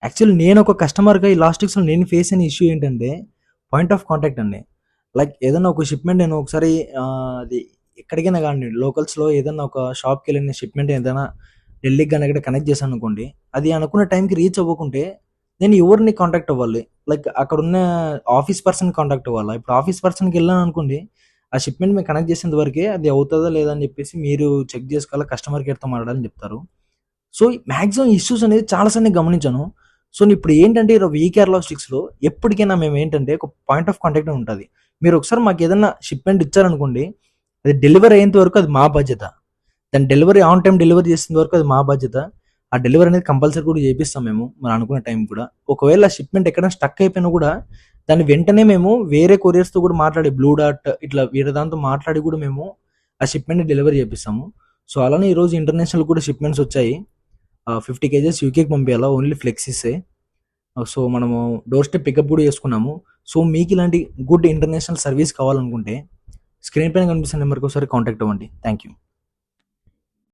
Actually నేను ఒక కస్టమర్‌గా ఈ లాజిస్టిక్స్‌లో నేను ఫేస్ అయిన ఇష్యూ ఏంటంటే, పాయింట్ ఆఫ్ కాంటాక్ట్ అండి. లైక్ ఏదన్నా ఒక షిప్‌మెంట్ నేను ఒకసారి అది ఎక్కడికైనా గాని లోకల్స్‌లో ఏదన్నా ఒక షాప్‌కెళ్ళిన షిప్‌మెంట్ ఏదైనా ఢిల్లీకి గాని ఎక్కడ కనెక్ట్ చేశాననుకోండి, అది అనుకున్న టైంకి రీచ్ అవ్వకుంటే, నేను ఎవరిని కాంటాక్ట్ అవ్వాలి? లైక్ అక్కడున్న ఆఫీస్ పర్సన్‌ని కాంటాక్ట్ అవ్వాలా? ఇప్పుడు ఆఫీస్ పర్సన్‌కెళ్ళాననుకోండి, ఆ షిప్‌మెంట్ మేము కనెక్ట్ చేసేంత వరకే అది అవుతదా లేదా అని చెప్పేసి మీరు చెక్ చేసుకోవాలా, కస్టమర్ కేర్‌తో మాట్లాడాలని చెప్తారు. సో, మాక్సిమం ఇష్యూస్ అనేది చాలా సార్లు నేను గమనించాను. సో, ఇప్పుడు ఏంటంటే వీ కేర్ లాజిస్టిక్స్‌లో ఎప్పటికైనా మేమేంటంటే ఒక పాయింట్ ఆఫ్ కాంటాక్ట్ ఉంటది. మీరొకసారి మాకేదన్నా షిప్‌మెంట్ ఇచ్చారనుకోండి, అది డెలివరీ అయ్యేంత వరకు అది మా బాధ్యత. దాని డెలివరీ ఆన్ టైమ్ డెలివరీ చేసేంత వరకు అది మా బాధ్యత. ఆ డెలివరీ అనేది కంపల్సరీ కూడా చేపిస్తాం మేము. మనం అనుకున్న టైంకి కూడా. ఒకవేళ షిప్‌మెంట్ ఎక్కడైనా స్టక్ అయిపోయినా కూడా దాన్ని వెంటనే మేము వేరే కొరియర్స్‌తో కూడా మాట్లాడి బ్లూ డార్ట్ ఇట్లా వేరే దాంతో మాట్లాడి కూడా మేము ఆ షిప్‌మెంట్‌ని డెలివరీ చేపిస్తాము. సో, అలానే ఈరోజు ఇంటర్నేషనల్ కూడా షిప్‌మెంట్స్ వచ్చాయి. 50 కేజెస్ యూకేకి పంపియాలా ఓన్లీ ఫ్లెక్సీసే. సో, మనము డోర్ స్టెప్ పికప్ కూడా చేసుకున్నాము. సో, మీకు ఇలాంటి గుడ్ ఇంటర్నేషనల్ సర్వీస్ కావాలనుకుంటే స్క్రీన్ పైన కనిపిస్తున్న నెంబర్‌కి ఒకసారి కాంటాక్ట్ అవ్వండి. Thank you.